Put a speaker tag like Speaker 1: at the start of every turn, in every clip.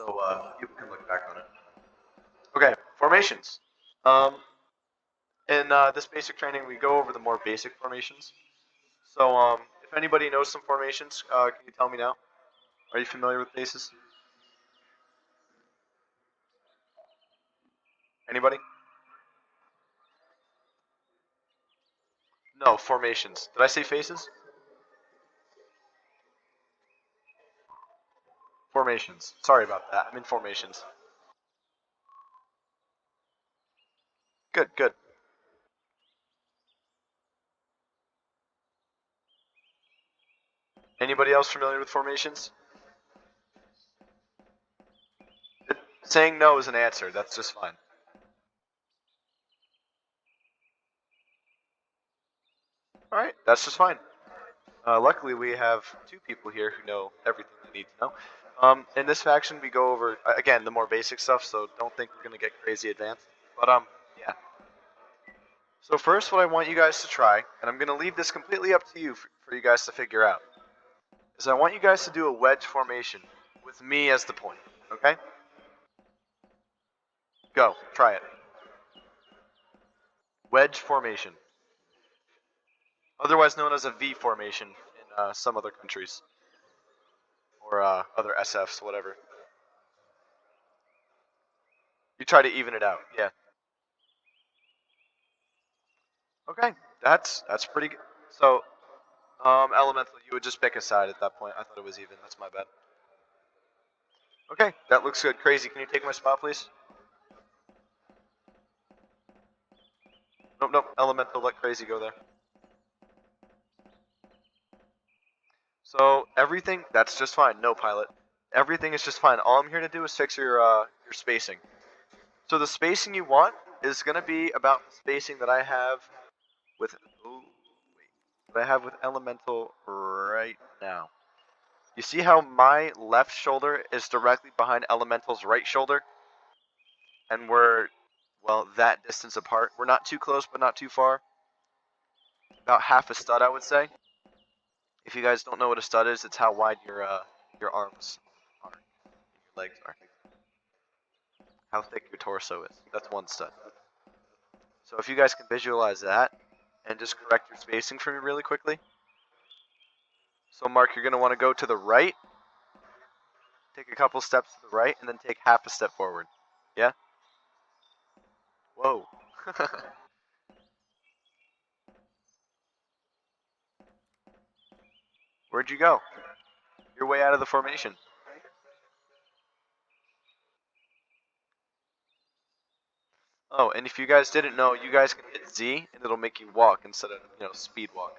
Speaker 1: so you can look back on it. Okay, formations. Um, in this basic training, we go over the more basic formations. So, if anybody knows some formations, can you tell me now? Are you familiar with bases? Anybody? No, formations. Did I say faces? Formations. Sorry about that. I'm in formations. Good, good. Anybody else familiar with formations? Saying no is an answer. That's just fine. Alright, that's just fine. Luckily, we have two people here who know everything they need to know. In this faction, we go over, again, the more basic stuff, so don't think we're going to get crazy advanced. But, yeah. So first, what I want you guys to try, and I'm going to leave this completely up to you for you guys to figure out, is I want you guys to do a wedge formation with me as the point, okay? Go, try it. Wedge formation. Otherwise known as a V formation in some other countries. Or other SFs, whatever. You try to even it out, yeah. Okay, that's pretty good. So, elemental, you would just pick a side at that point. I thought it was even. That's my bad. Okay, that looks good. Crazy, can you take my spot, please? Nope, nope. Elemental, let Crazy go there. So everything, that's just fine. No, pilot. Everything is just fine. All I'm here to do is fix your spacing. So the spacing you want is gonna be about the spacing that I have with. Ooh, wait. That I have with elemental right now. You see how my left shoulder is directly behind elemental's right shoulder? And we're, well, that distance apart. We're not too close, but not too far. About half a stud, I would say. If you guys don't know what a stud is, it's how wide your arms are, your legs are, how thick your torso is. That's one stud. So if you guys can visualize that, and just correct your spacing for me really quickly. So Mark, you're going to want to go to the right, take a couple steps to the right, and then take half a step forward. Yeah? Whoa. Where'd you go? You're way out of the formation. Oh, and if you guys didn't know, you guys can hit Z, and it'll make you walk instead of, speed walk.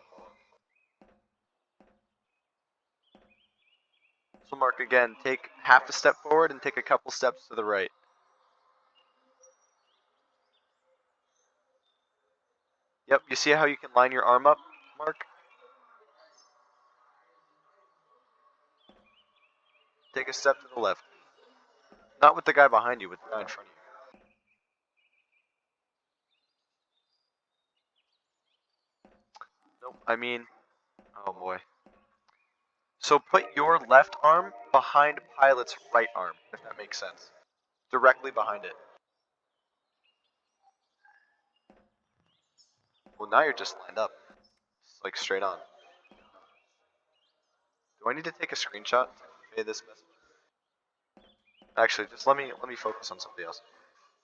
Speaker 1: So Mark, again, take half a step forward and take a couple steps to the right. Yep, you see how you can line your arm up, Mark? Take a step to the left. Not with the guy behind you, with the guy in front of you. Nope, I mean, oh boy. So put your left arm behind Pilot's right arm, if that makes sense. Directly behind it. Well, now you're just lined up. It's like straight on. Do I need to take a screenshot to convey this message? Actually, just let me focus on somebody else.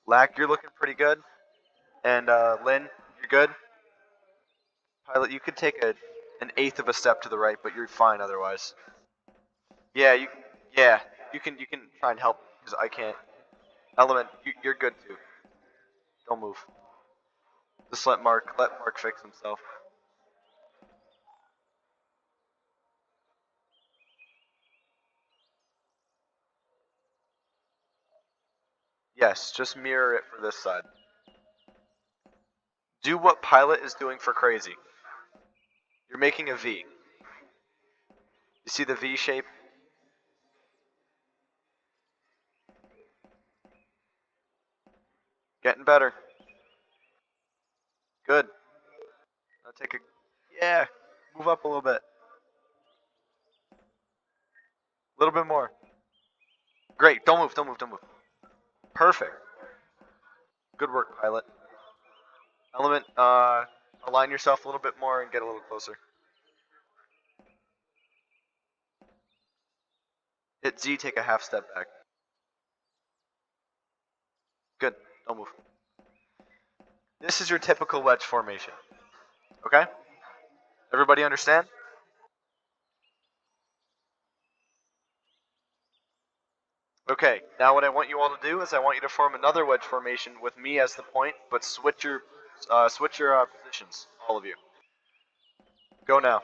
Speaker 1: Lack, you're looking pretty good. And Lynn, you're good. Pilot, you could take an eighth of a step to the right, but you're fine otherwise. Yeah, you can try and help because I can't. Element, you're good too. Don't move. Just let Mark fix himself. Yes, just mirror it for this side. Do what Pilot is doing for Crazy. You're making a V. You see the V shape? Getting better. Good. Now take a... Yeah. Move up a little bit. A little bit more. Great. Don't move. Don't move. Don't move. Perfect. Good work, pilot. Element, align yourself a little bit more and get a little closer. Hit Z, take a half step back. Good. Don't move. This is your typical wedge formation. Okay? Everybody understand? Okay, now what I want you all to do is I want you to form another wedge formation with me as the point, but switch your positions, all of you. Go now.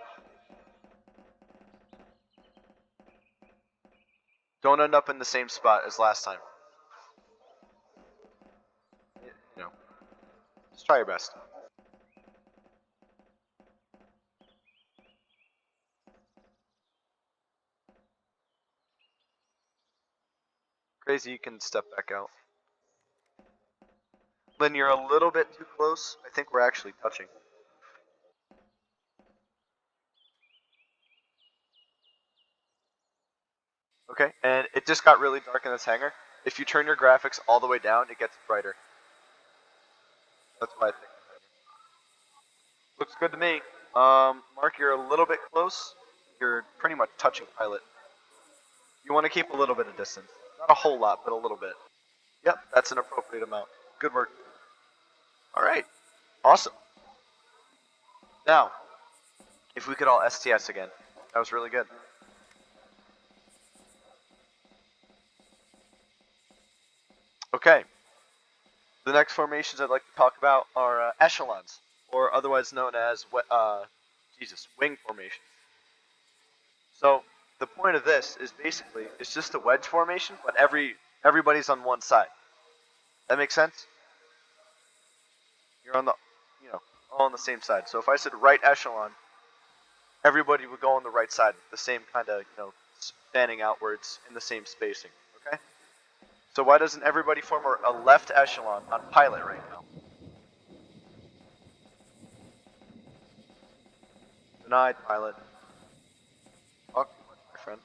Speaker 1: Don't end up in the same spot as last time. You know, just try your best. Crazy, you can step back out. Lynn, you're a little bit too close. I think we're actually touching. Okay, and it just got really dark in this hangar. If you turn your graphics all the way down, it gets brighter. That's why I think. Looks good to me. Mark, you're a little bit close. You're pretty much touching pilot. You want to keep a little bit of distance. Not a whole lot, but a little bit. Yep, that's an appropriate amount. Good work. Alright, awesome. Now, if we could all STS again. That was really good. Okay. The next formations I'd like to talk about are Echelons, or otherwise known as wing formation. So the point of this is basically it's just a wedge formation, but everybody's on one side. That makes sense? You're on the all on the same side. So if I said right echelon, everybody would go on the right side, the same kind of spanning outwards in the same spacing. Okay. So why doesn't everybody form a left echelon on pilot right now? Denied, pilot. Fuck, my friend.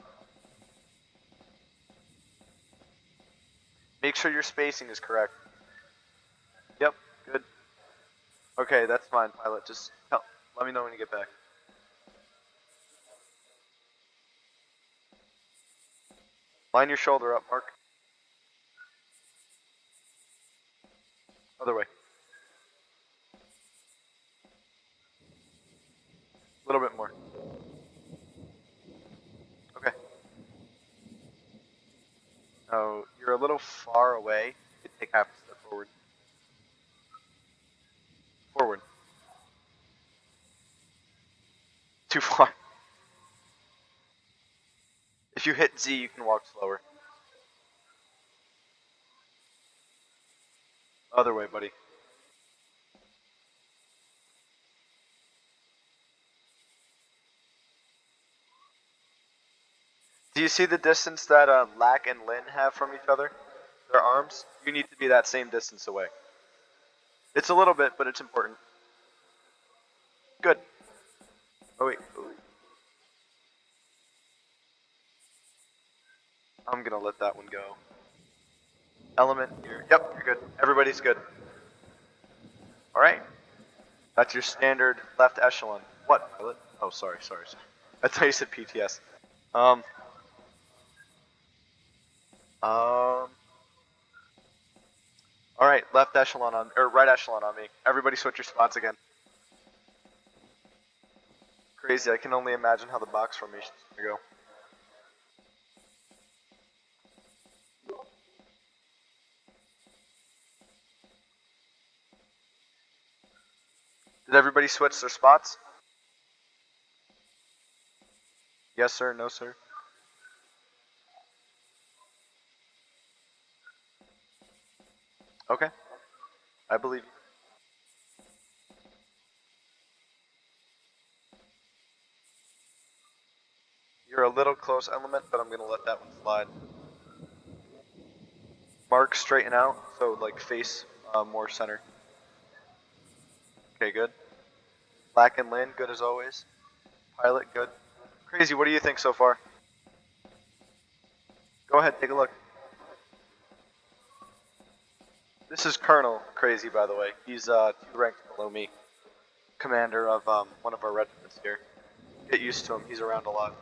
Speaker 1: Make sure your spacing is correct. Yep, good. Okay, that's fine, pilot. Just let me know when you get back. Line your shoulder up, Mark. Other way. A little bit more. Okay. Oh, you're a little far away. You take half a step forward. Forward. Too far. If you hit Z, you can walk slower. Other way, buddy. Do you see the distance that Lack and Lin have from each other? Their arms? You need to be that same distance away. It's a little bit, but it's important. Good. Oh wait. I'm gonna let that one go. Element here. Yep, you're good. Everybody's good. Alright. That's your standard left echelon. What, pilot? Oh, sorry. I thought you said PTS. Alright, left echelon on, or right echelon on me. Everybody switch your spots again. Crazy, I can only imagine how the box formation is gonna go. Did everybody switch their spots? Yes, sir. No, sir. Okay. I believe you. You're a little close, Element, but I'm going to let that one slide. Mark, straighten out, so like face more center. Okay, good. Black and Lin, good as always. Pilot, good. Crazy, what do you think so far? Go ahead, take a look. This is Colonel Crazy, by the way. He's 2 ranks below me. Commander of one of our regiments here. Get used to him, he's around a lot.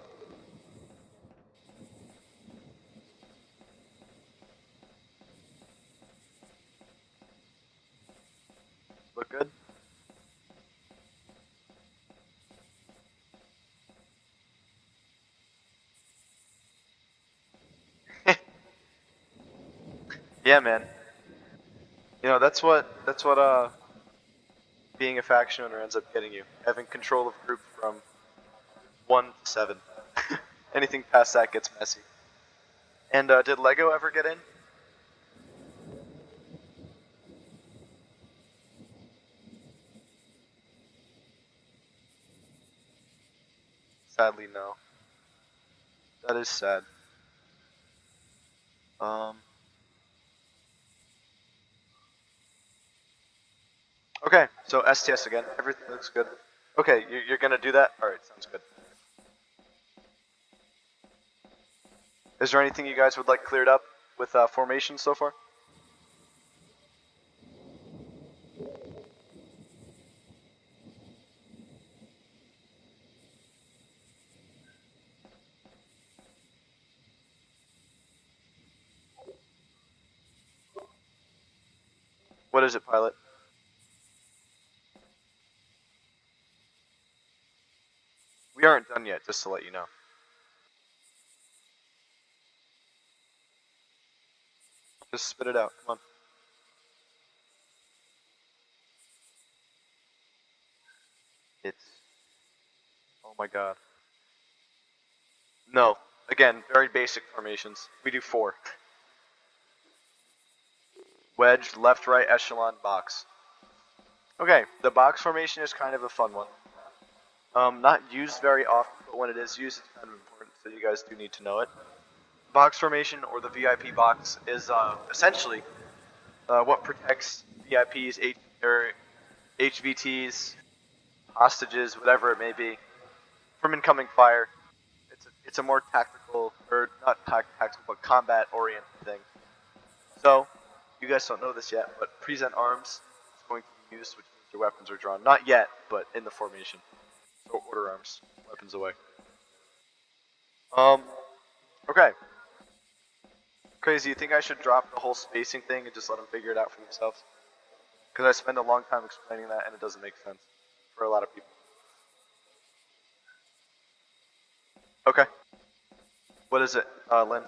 Speaker 1: Look good? Yeah, man. You know, that's what being a faction owner ends up getting you. Having control of group from 1 to 7. Anything past that gets messy. And did Lego ever get in? Sadly, no. That is sad. Um. Okay, so STS again. Everything looks good. Okay, you're gonna do that? Alright, sounds good. Is there anything you guys would like cleared up with formation so far? What is it, pilot? We aren't done yet, just to let you know. Just spit it out. Come on. It's. Oh my god. No. Again, very basic formations. We do 4. Wedge, left, right, echelon, box. Okay, the box formation is kind of a fun one. Not used very often, but when it is used, it's kind of important, so you guys do need to know it. Box formation, or the VIP box, is essentially what protects VIPs, or HVTs, hostages, whatever it may be, from incoming fire. It's a more tactical, or not tactical, but combat-oriented thing. So, you guys don't know this yet, but present arms is going to be used, which means your weapons are drawn. Not yet, but in the formation. So order arms, weapons away. Um, okay. Crazy, you think I should drop the whole spacing thing and just let them figure it out for themselves? Because I spend a long time explaining that and it doesn't make sense for a lot of people. Okay. What is it, Lynn?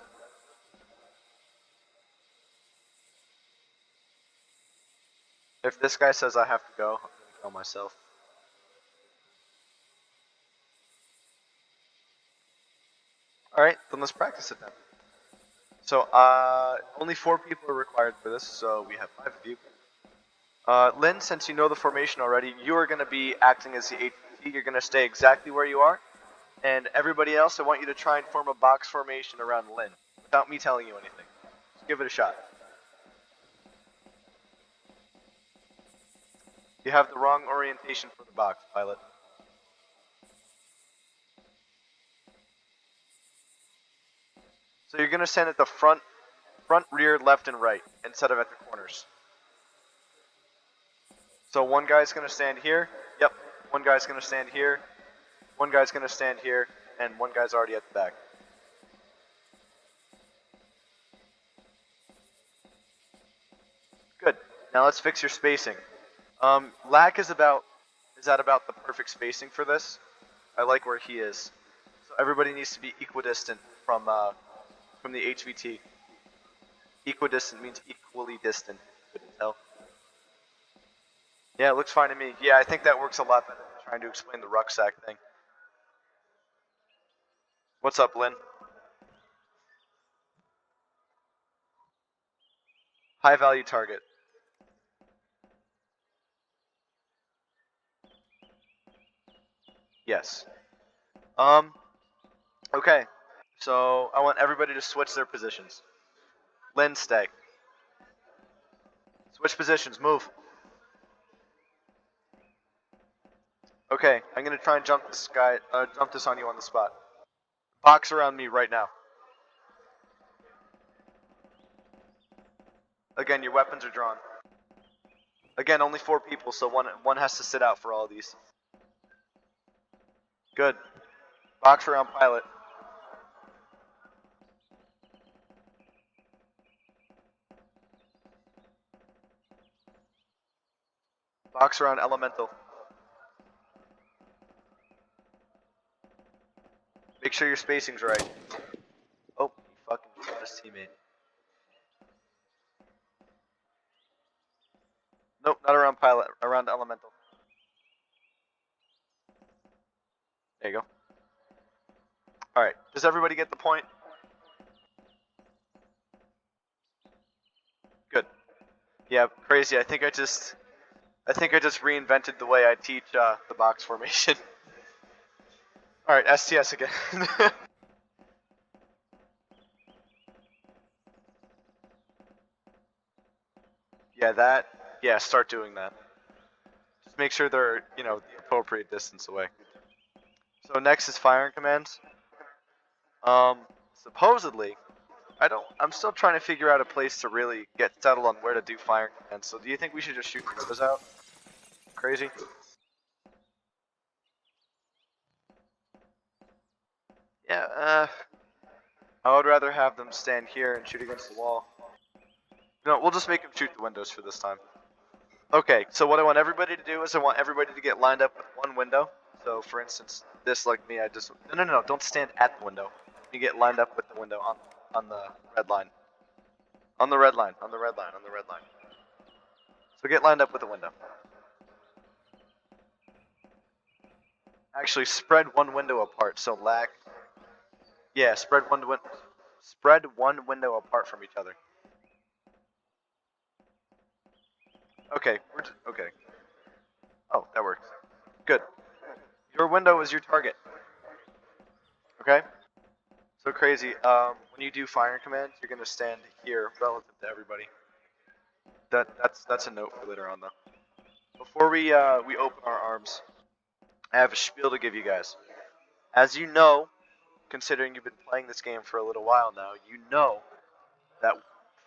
Speaker 1: If this guy says I have to go, I'm gonna kill myself. Alright, then let's practice it then. So, only 4 people are required for this, so we have 5 of you. Lynn, since you know the formation already, you are going to be acting as the HVT. You're going to stay exactly where you are. And everybody else, I want you to try and form a box formation around Lynn, without me telling you anything. Just give it a shot. You have the wrong orientation for the box, pilot. So you're going to stand at the front, rear, left, and right, instead of at the corners. So one guy's going to stand here. Yep. One guy's going to stand here. One guy's going to stand here. And one guy's already at the back. Good. Now let's fix your spacing. Lack is that about the perfect spacing for this? I like where he is. So everybody needs to be equidistant from the HVT. Equidistant means equally distant. Couldn't tell. Yeah, it looks fine to me. Yeah, I think that works a lot better than trying to explain the rucksack thing. What's up, Lynn? High value target. Yes. Um, okay. So I want everybody to switch their positions. Lynn, stay. Switch positions, move. Okay, I'm gonna try and jump this on you on the spot. Box around me right now. Again, your weapons are drawn. Again, only 4 people, so one has to sit out for all of these. Good. Box around pilot. Box around elemental. Make sure your spacing's right. Oh, he fucking shot his teammate. Nope, not around pilot, around elemental. There you go. Alright, does everybody get the point? Good. Yeah, crazy. I think I just reinvented the way I teach the box formation. Alright, STS again. Yeah, start doing that. Just make sure they're, the appropriate distance away. So next is firing commands. Supposedly, I'm still trying to figure out a place to really get settled on where to do firing commands. So do you think we should just shoot the windows out? Crazy? Yeah, I would rather have them stand here and shoot against the wall. No, we'll just make them shoot the windows for this time. Okay, so what I want everybody to do is I want everybody to get lined up with one window. So for instance, this like me, no, don't stand at the window. You get lined up with the window on the red line. On the red line. So get lined up with the window. Actually, spread one window apart. So yeah, spread one window apart from each other. Okay, okay. Oh, that works. Good. Your window is your target. Okay? So crazy. When you do firing commands, you're gonna stand here relative to everybody. That's a note for later on though. Before we open our arms, I have a spiel to give you guys. As you know, considering you've been playing this game for a little while now, you know that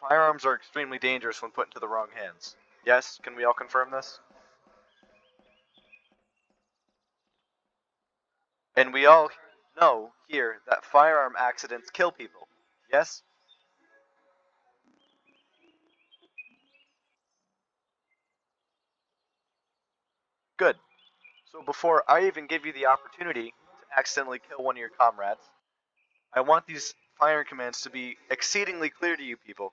Speaker 1: firearms are extremely dangerous when put into the wrong hands. Yes? Can we all confirm this? And we all know here that firearm accidents kill people. Yes? Good. So before I even give you the opportunity to accidentally kill one of your comrades, I want these firing commands to be exceedingly clear to you people,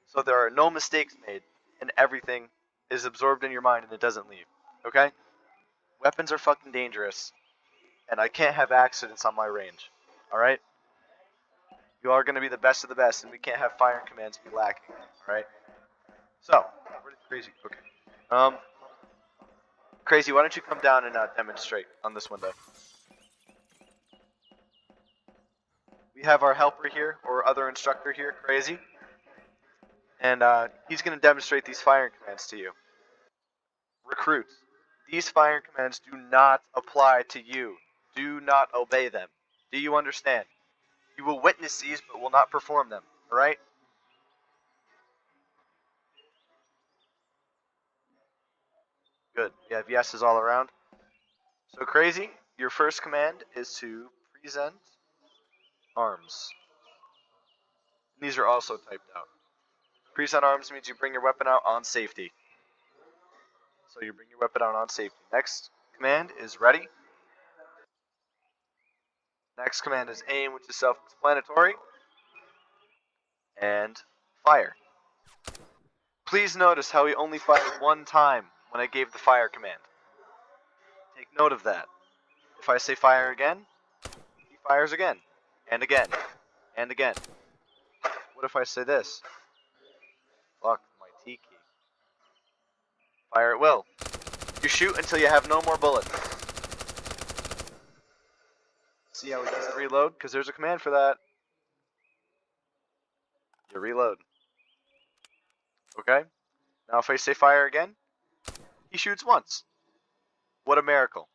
Speaker 1: so there are no mistakes made and everything is absorbed in your mind and it doesn't leave. Okay? Weapons are fucking dangerous, and I can't have accidents on my range. Alright? You are going to be the best of the best, and we can't have firing commands be lacking. Alright? So, where did Crazy? Okay. Crazy, why don't you come down and demonstrate on this window? We have our helper here, or other instructor here, Crazy. And he's going to demonstrate these firing commands to you. Recruits, these firing commands do not apply to you. Do not obey them. Do you understand? You will witness these, but will not perform them. Alright? Good. You have yeses all around. So Crazy, your first command is to present arms. These are also typed out. Present arms means you bring your weapon out on safety. So you bring your weapon out on safety. Next command is ready. Next command is aim, which is self-explanatory. And fire. Please notice how he only fired one time when I gave the fire command. Take note of that. If I say fire again, he fires again. And again. And again. What if I say this? Fuck my T key. Fire at will. You shoot until you have no more bullets. See how he doesn't reload? Because there's a command for that. You reload. Okay? Now if I say fire again, he shoots once. What a miracle.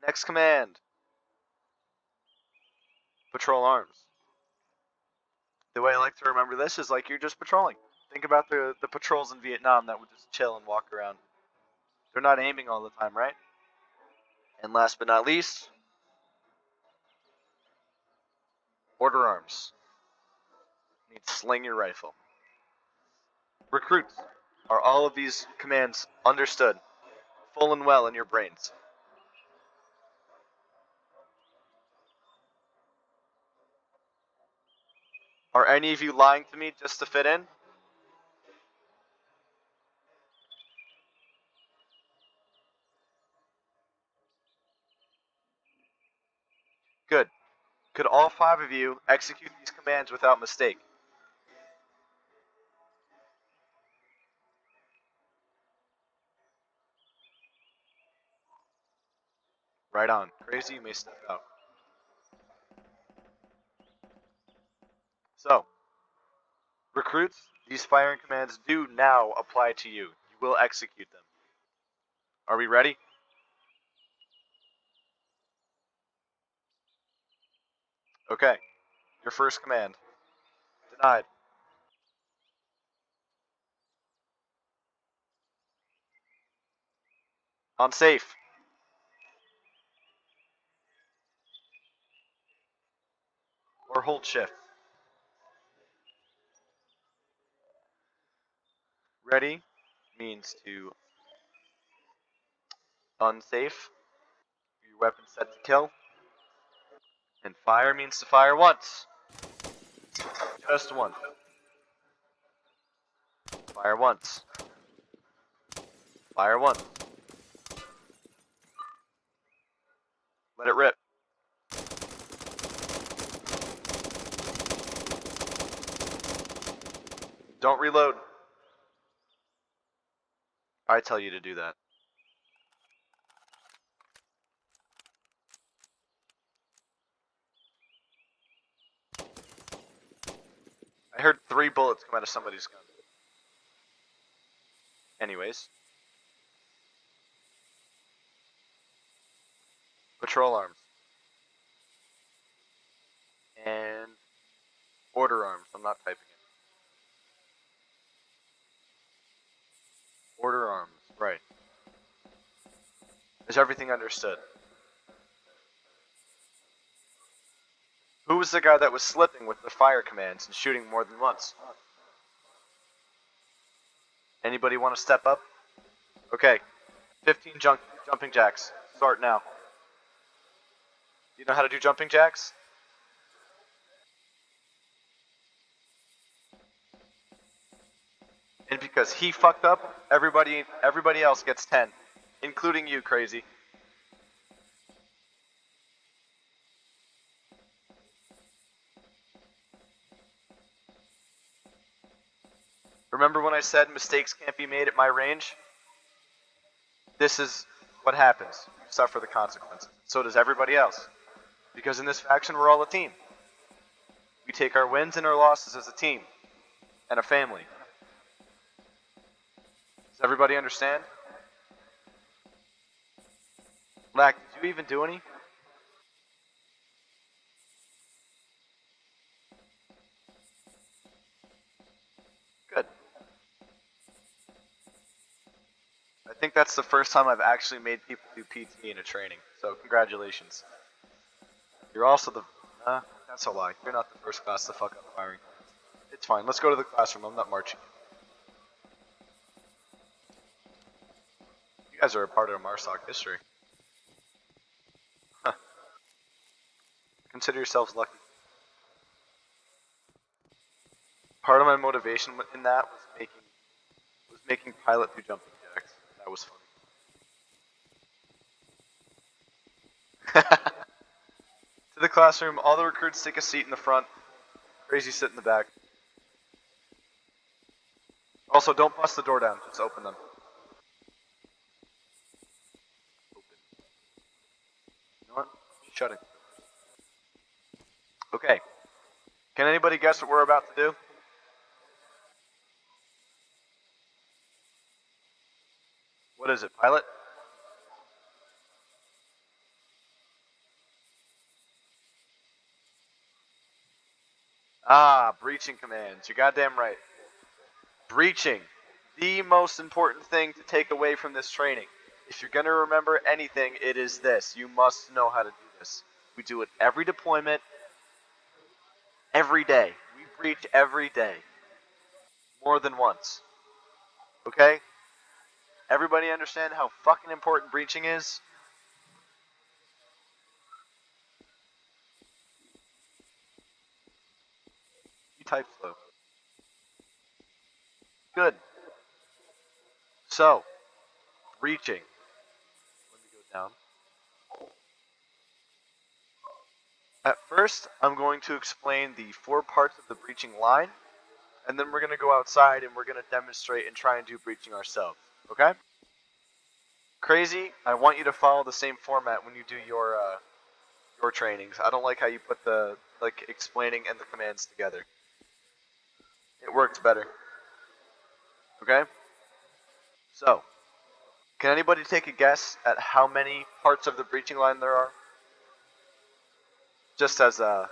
Speaker 1: Next command. Patrol arms. The way I like to remember this is like you're just patrolling. Think about the patrols in Vietnam that would just chill and walk around. They're not aiming all the time, right? And last but not least, order arms. You need to sling your rifle. Recruits, are all of these commands understood, full and well in your brains? Are any of you lying to me just to fit in? Good. Could all 5 of you execute these commands without mistake? Right on. Crazy, you may step out. So, recruits, these firing commands do now apply to you. You will execute them. Are we ready? Okay. Your first command. Denied. Unsafe. Or hold shift. Ready means to unsafe. Your weapon set to kill. And fire means to fire once. Just once. Fire once. Fire once. Let it rip. Don't reload. I tell you to do that. I heard 3 bullets come out of somebody's gun. Anyways. Patrol arms. And order arms. I'm not typing it. Order arms. Right. Is everything understood? Who was the guy that was slipping with the fire commands and shooting more than once? Anybody want to step up? Okay. 15 jumping jacks. Start now. You know how to do jumping jacks? And because he fucked up, everybody else gets 10, including you, crazy. Remember when I said mistakes can't be made at my range? This is what happens. You suffer the consequences. So does everybody else. Because in this faction, we're all a team. We take our wins and our losses as a team and a family. Does everybody understand? Lack, did you even do any? Good. I think that's the first time I've actually made people do PT in a training. So congratulations. You're also the... that's a lie. You're not the first class to fuck up firing. It's fine. Let's go to the classroom. I'm not marching. You guys are a part of MARSOC history. Huh. Consider yourselves lucky. Part of my motivation in that was making pilot do jumping jacks. That was funny. To the classroom. All the recruits take a seat in the front. Crazy sit in the back. Also, don't bust the door down. Just open them. Open. You know what? Shut it. Okay. Can anybody guess what we're about to do? What is it, pilot? Ah, breaching commands. You're goddamn right. Breaching. The most important thing to take away from this training. If you're going to remember anything, it is this. You must know how to do this. We do it every deployment, every day. We breach every day. More than once. Okay? Everybody understand how fucking important breaching is? You type slow. Good. So, breaching. Let me go down. At first, I'm going to explain the 4 parts of the breaching line, and then we're going to go outside and we're going to demonstrate and try and do breaching ourselves. Okay? Crazy, I want you to follow the same format when you do your trainings. I don't like how you put the explaining and the commands together. It works better. Okay? So, can anybody take a guess at how many parts of the breaching line there are? Just as a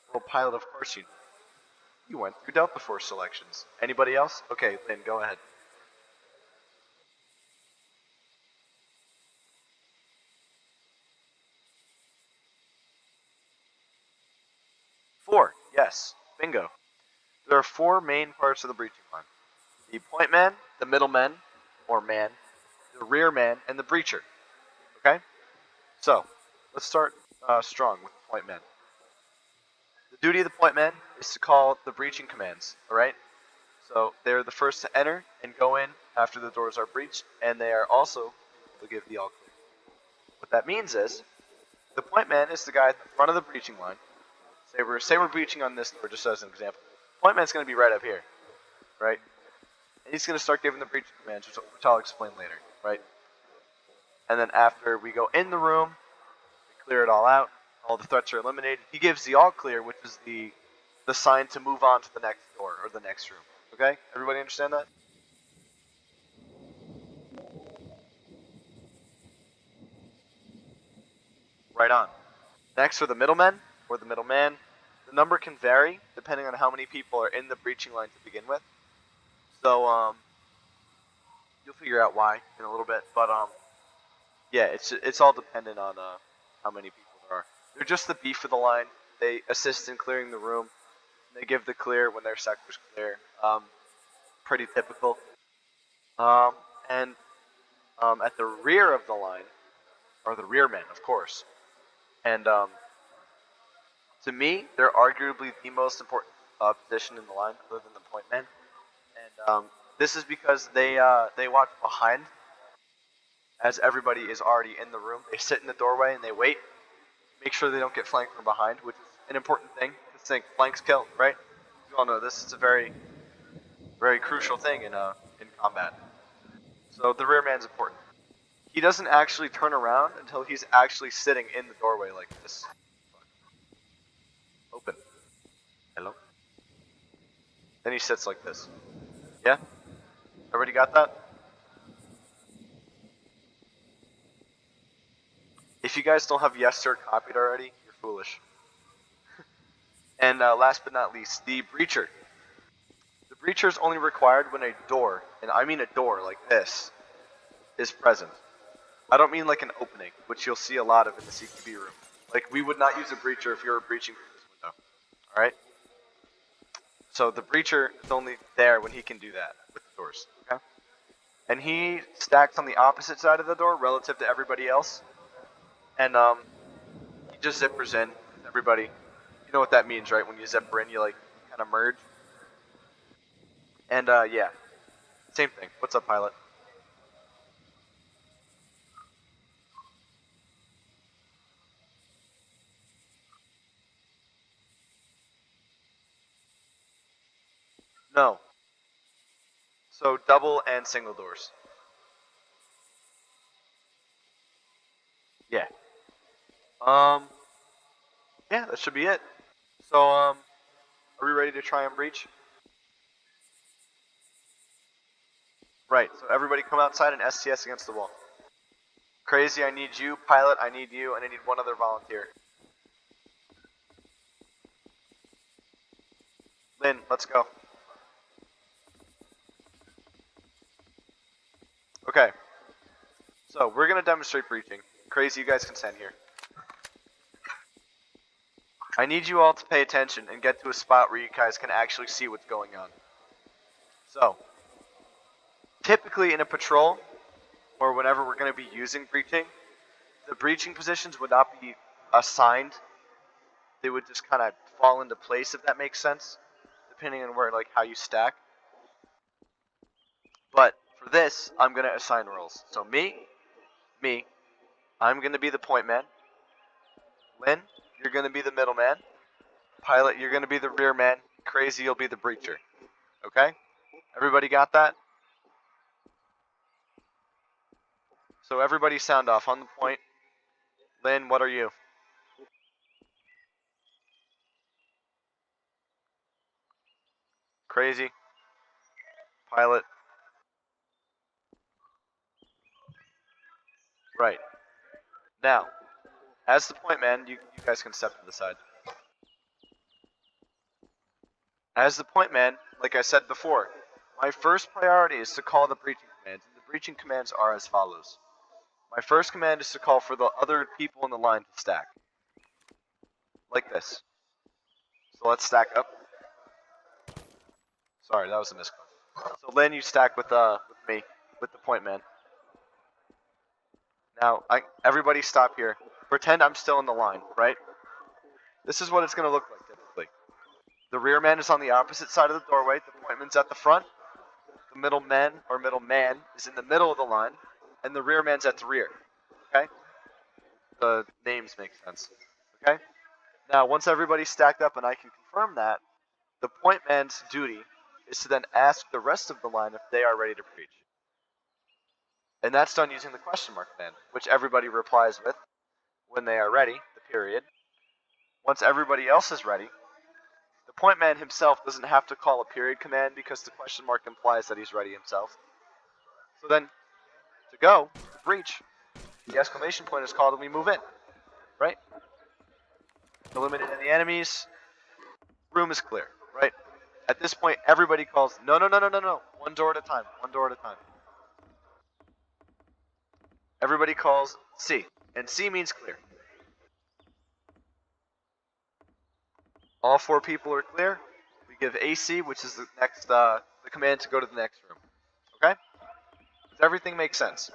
Speaker 1: little pilot, of course you went through Delta Force selections. Anybody else? Okay, Lynn, go ahead. 4, yes, bingo. There are 4 main parts of the breaching line. The point man, the middleman, or man, the rear man, and the breacher. Okay? So, let's start strong with the point man. The duty of the point man is to call the breaching commands, alright? So, they're the first to enter and go in after the doors are breached, and they are also to give the all clear. What that means is, the point man is the guy at the front of the breaching line. Say we're breaching on this door, just as an example. Point man's going to be right up here, right? And he's going to start giving the breaching commands, which I'll explain later, right? And then after we go in the room, we clear it all out, all the threats are eliminated. He gives the all clear, which is the sign to move on to the next door or the next room. Okay? Everybody understand that? Right on. Next are the middlemen, or the middleman. The number can vary depending on how many people are in the breaching line to begin with. So, you'll figure out why in a little bit. But, yeah, it's all dependent on how many people there are. They're just the beef of the line. They assist in clearing the room. They give the clear when their sector's clear. Pretty typical. And at the rear of the line are the rear men, of course. And to me, they're arguably the most important position in the line, other than the point men. And this is because they watch behind, as everybody is already in the room. They sit in the doorway and they wait, make sure they don't get flanked from behind, which is an important thing. This thing, flanks kill, right? You all know this. It's a very, very crucial thing in combat. So the rear man's important. He doesn't actually turn around until he's actually sitting in the doorway like this. Open. Hello? Then he sits like this. Yeah? Everybody got that? If you guys don't have yes sir copied already, you're foolish. And last but not least, the breacher. The breacher is only required when a door, and I mean a door like this, is present. I don't mean like an opening, which you'll see a lot of in the CQB room. Like, we would not use a breacher if you were breaching through this window. Alright? So the breacher is only there when he can do that with the doors. Okay? And he stacks on the opposite side of the door relative to everybody else. And he just zippers in with everybody. You know what that means, right? When you zipper in, you like kind of merge. And yeah, same thing. What's up, pilot? No. So double and single doors. Yeah. Um. Yeah, that should be it. So are we ready to try and breach? Right. So everybody come outside and STS against the wall. Crazy, I need you. Pilot, I need you, and I need one other volunteer. Lynn, let's go. Okay. So we're gonna demonstrate breaching. Crazy, you guys can stand here. I need you all to pay attention and get to a spot where you guys can actually see what's going on. So, typically in a patrol, or whenever we're going to be using breaching, the breaching positions would not be assigned. They would just kind of fall into place, if that makes sense, depending on where, like, how you stack. But for this, I'm going to assign roles. So me, I'm going to be the point man. Lynn, you're going to be the middleman. Pilot, you're going to be the rear man. Crazy, you'll be the breacher. Okay? Everybody got that? So everybody sound off on the point. Lynn, what are you? Crazy. Pilot. Right. Now, as the point man, you guys can step to the side. As the point man, like I said before, my first priority is to call the breaching commands. And the breaching commands are as follows. My first command is to call for the other people in the line to stack. Like this. So let's stack up. Sorry, that was a misclick. So Lynn, you stack with me, with the point man. Now, everybody stop here. Pretend I'm still in the line, right? This is what it's going to look like typically. The rear man is on the opposite side of the doorway. The point man's at the front. The middleman or middleman is in the middle of the line, and the rear man's at the rear. Okay? The names make sense. Okay? Now, once everybody's stacked up and I can confirm that, the point man's duty is to then ask the rest of the line if they are ready to breach. And that's done using the question mark command, which everybody replies with when they are ready, the period. Once everybody else is ready, the point man himself doesn't have to call a period command because the question mark implies that he's ready himself. So then, to go, breach, the exclamation point is called and we move in, right? Eliminate any enemies, room is clear, right? At this point, everybody calls, no, one door at a time, one door at a time. Everybody calls C, and C means clear. All 4 people are clear. We give AC, which is the next, the command to go to the next room. Okay? Does everything make sense?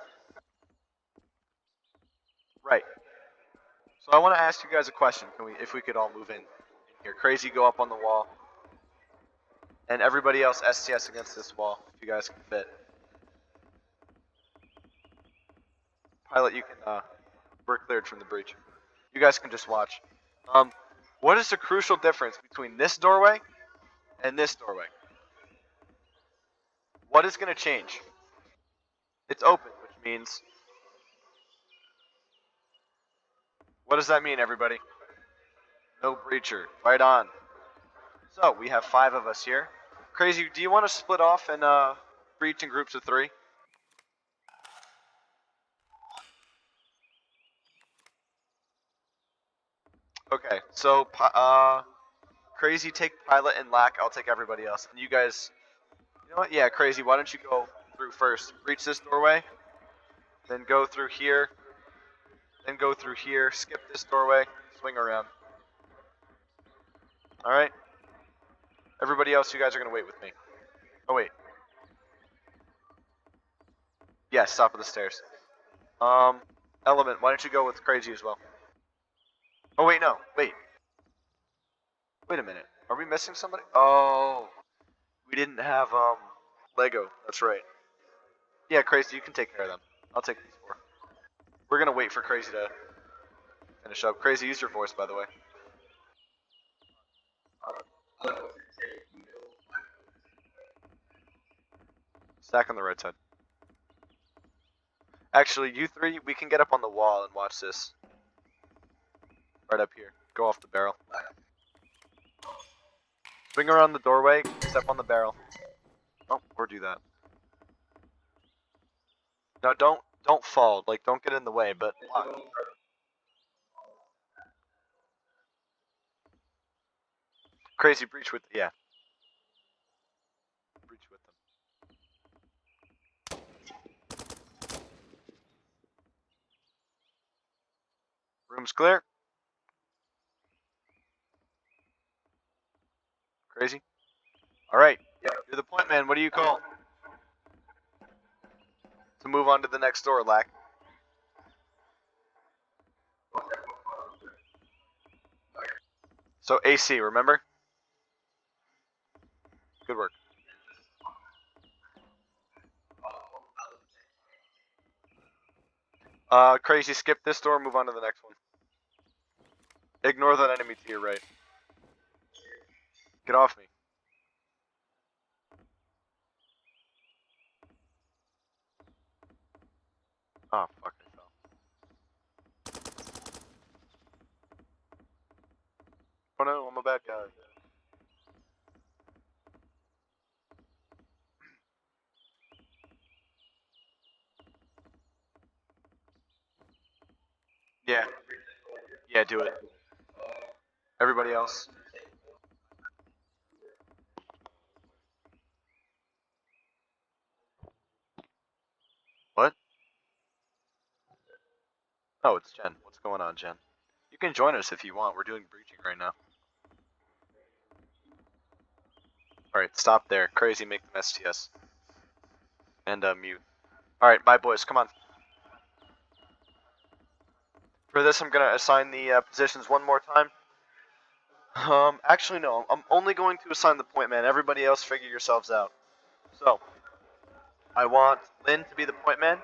Speaker 1: Right. So I want to ask you guys a question. If we could all move in here? Crazy, go up on the wall, and everybody else STS against this wall. If you guys can fit. Pilot, you can. We're cleared from the breach. You guys can just watch. What is the crucial difference between this doorway and this doorway? What is going to change? It's open, which means... What does that mean, everybody? No breacher. Right on. So, we have 5 of us here. Crazy, do you want to split off and breach in groups of 3? Okay, so Crazy, take Pilot and Lack. I'll take everybody else. And you guys... You know what? Yeah, Crazy, why don't you go through first? Breach this doorway. Then go through here. Then go through here. Skip this doorway. Swing around. Alright? Everybody else, you guys are going to wait with me. Oh, wait. Yeah, stop at the stairs. Element, why don't you go with Crazy as well? Oh, wait, no. Wait. Wait a minute. Are we missing somebody? Oh. We didn't have, Lego. That's right. Yeah, Crazy, you can take care of them. I'll take these 4. We're going to wait for Crazy to finish up. Crazy, use your voice, by the way. Stack on the right side. Actually, you 3, we can get up on the wall and watch this. Right up here. Go off the barrel. Swing around the doorway, step on the barrel. Oh, or do that. No, don't fall. Like, don't get in the way, but block. Crazy, breach with, yeah. Breach with them. Room's clear. Crazy. Alright, you're the point man. What do you call? To move on to the next door, Lack. So AC, remember? Good work. Crazy, skip this door, move on to the next one. Ignore that enemy to your right. Get off me. Oh, fuck, I fell. Oh no, I'm a bad guy. Yeah. Yeah, do it. Everybody else. What? Oh, it's Jen. What's going on, Jen? You can join us if you want. We're doing breaching right now. Alright, stop there. Crazy, make them STS. And mute. Alright, bye boys, come on. For this, I'm gonna assign the positions one more time. Actually no, I'm only going to assign the point man. Everybody else figure yourselves out. So, I want Lynn to be the point man,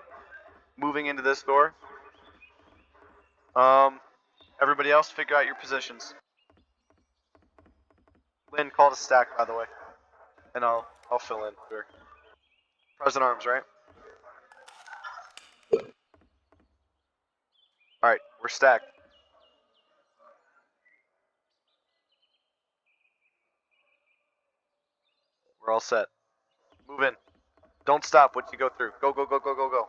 Speaker 1: moving into this door. Everybody else figure out your positions. Lynn, call to stack, by the way. And I'll fill in. Sure. Present arms, right? Alright, we're stacked. We're all set. Move in. Don't stop once you go through. Go, go, go, go, go, go.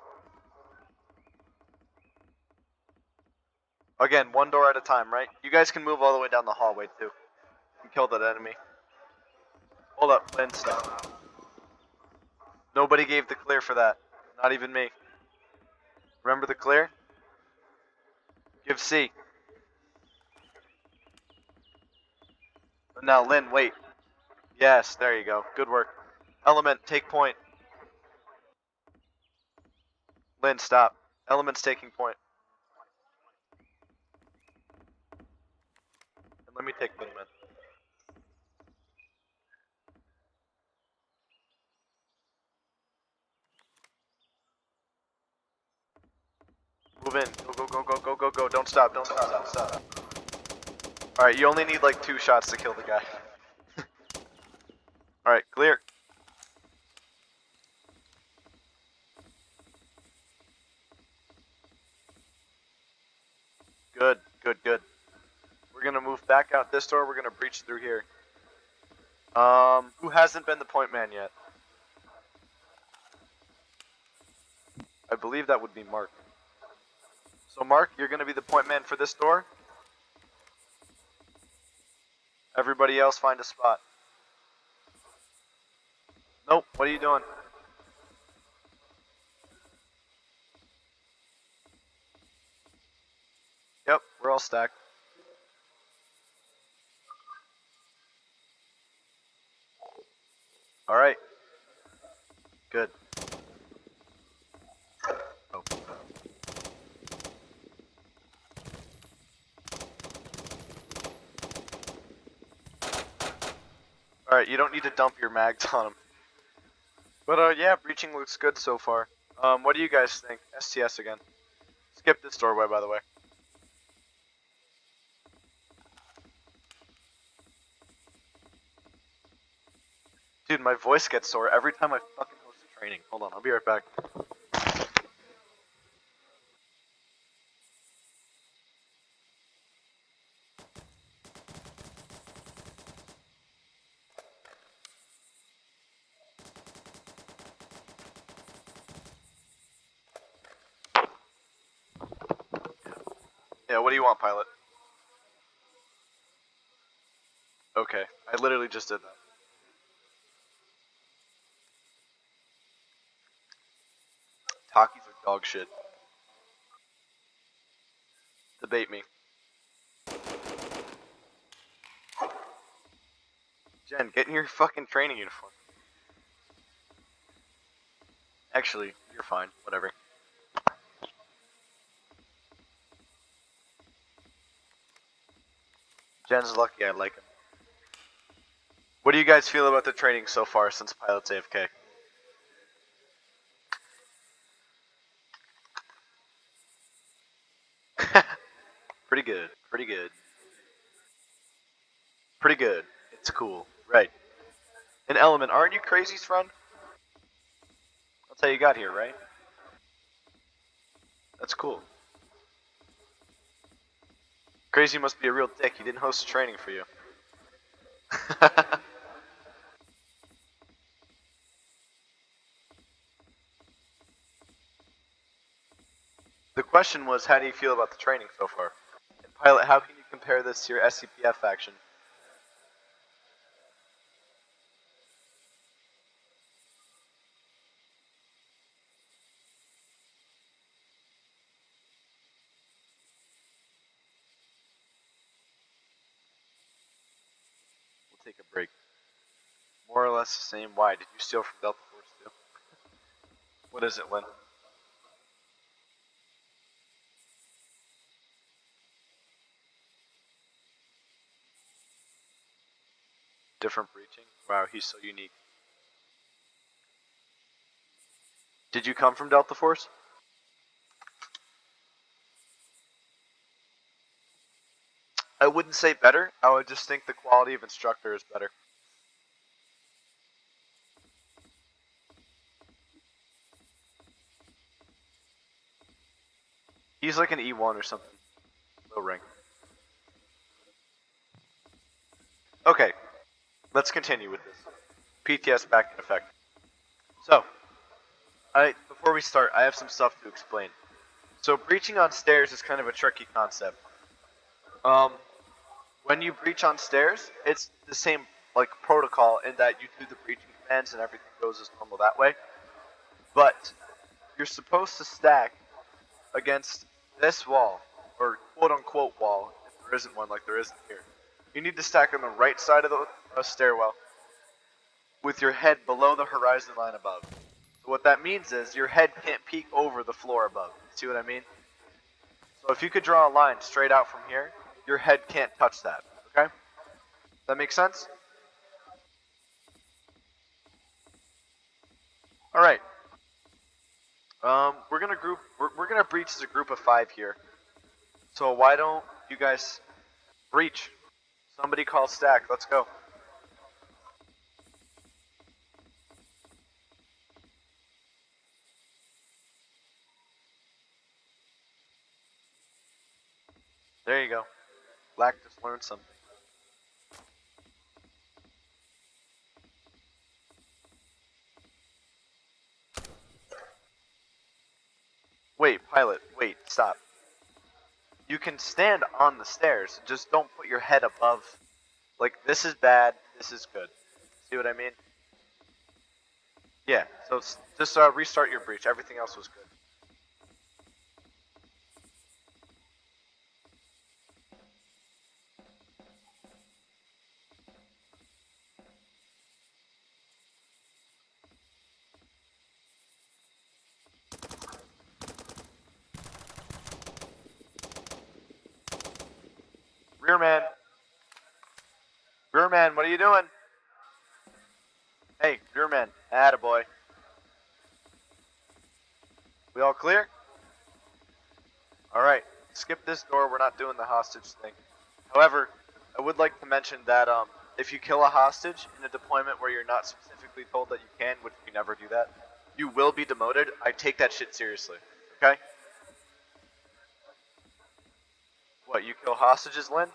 Speaker 1: Again, one door at a time, right? You guys can move all the way down the hallway, too. And kill that enemy. Hold up, Lynn, stop. Nobody gave the clear for that. Not even me. Remember the clear? Give C. Now, Lynn, wait. Yes, there you go. Good work. Element, take point. Lynn, stop. Element's taking point. And let me take Middlemen. Move in. Go, go, go, go, go, go, go. Don't stop, don't stop, don't stop. Alright, you only need like 2 shots to kill the guy. Alright, clear. Good, good, good. We're gonna move back out this door, we're gonna breach through here. Who hasn't been the point man yet? I believe that would be Mark. So Mark, you're gonna be the point man for this door. Everybody else find a spot. Nope, what are you doing? Yep, we're all stacked. Alright. Good. Oh. Alright, you don't need to dump your mags on him. But yeah, breaching looks good so far. What do you guys think? STS again. Skip this doorway, by the way. Dude, my voice gets sore every time I fucking host a training. Hold on, I'll be right back. Yeah, what do you want, pilot? Okay, I literally just did that. Takis are dog shit. Debate me. Jen, get in your fucking training uniform. Actually, you're fine. Whatever. Jen's lucky I like him. What do you guys feel about the training so far since Pilot's AFK? Pretty good. Pretty good. Pretty good. It's cool. Right. An Element, aren't you Crazy's friend? That's how you got here, right? That's cool. Crazy must be a real dick. He didn't host a training for you. The question was, how do you feel about the training so far? And Pilot, how can you compare this to your SCPF faction? We'll take a break. More or less the same. Why? Did you steal from Delta Force too? What is it, Lynn? Different breaching? Wow, he's so unique. Did you come from Delta Force? I wouldn't say better. I would just think the quality of instructor is better. He's like an E1 or something. Low rank. Okay, let's continue with this. PTS back in effect. So, before we start, I have some stuff to explain. So breaching on stairs is kind of a tricky concept. When you breach on stairs, it's the same like protocol in that you do the breaching commands and everything goes as normal that way. But you're supposed to stack against this wall, or quote unquote wall, if there isn't one like there isn't here. You need to stack on the right side of the stairwell with your head below the horizon line above. So what that means is your head can't peek over the floor above. See what I mean? So if you could draw a line straight out from here, your head can't touch that. Okay? That makes sense? All right. We're gonna group. We're gonna breach as a group of 5 here. So why don't you guys breach? Somebody call stack. Let's go. There you go. Black just learned something. Wait, Pilot. Wait, stop. You can stand on the stairs. Just don't put your head above. Like, this is bad. This is good. See what I mean? Yeah. So just restart your breach. Everything else was good. Rearman. Rearman, what are you doing? Hey, Rearman. Attaboy. We all clear? Alright. Skip this door. We're not doing the hostage thing. However, I would like to mention that if you kill a hostage in a deployment where you're not specifically told that you can, which we never do that, you will be demoted. I take that shit seriously. Okay? What, you kill hostages, Lynn?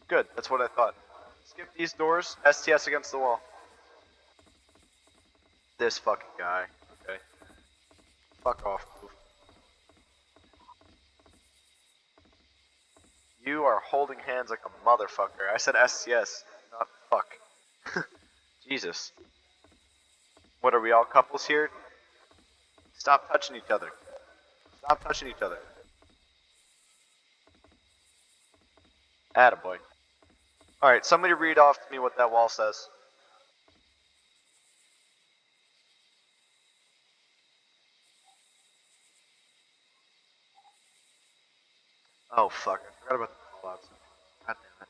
Speaker 1: Good, that's what I thought. Skip these doors, STS against the wall. This fucking guy. Okay. Fuck off, move. You are holding hands like a motherfucker. I said STS, not fuck. Jesus. What, are we all couples here? Stop touching each other. Stop touching each other. Attaboy. Alright, somebody read off to me what that wall says. Oh fuck, I forgot about the callouts. God damn it.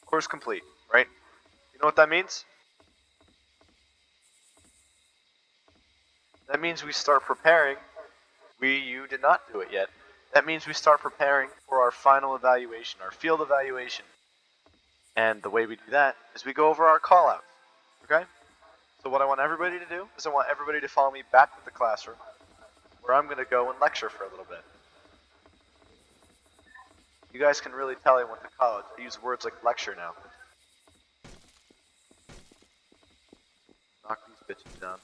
Speaker 1: Course complete, right? You know what that means? That means we start preparing. You did not do it yet. That means we start preparing for our final evaluation, our field evaluation. And the way we do that is we go over our callouts. Okay? So what I want everybody to do is I want everybody to follow me back to the classroom, where I'm going to go and lecture for a little bit. You guys can really tell I went to college. I use words like lecture now. Knock these bitches down.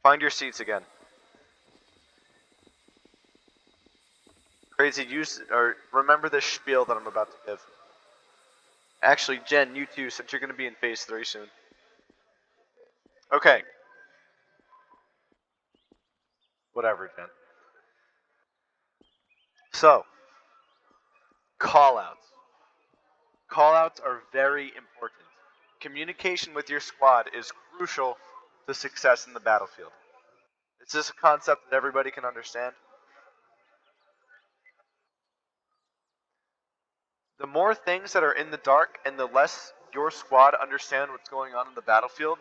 Speaker 1: Find your seats again. Crazy, remember this spiel that I'm about to give. Actually, Jen, you too, since you're going to be in phase 3 soon. Okay. Whatever, Jen. So, callouts. Callouts are very important. Communication with your squad is crucial to success in the battlefield. Is this a concept that everybody can understand? The more things that are in the dark and the less your squad understand what's going on in the battlefield,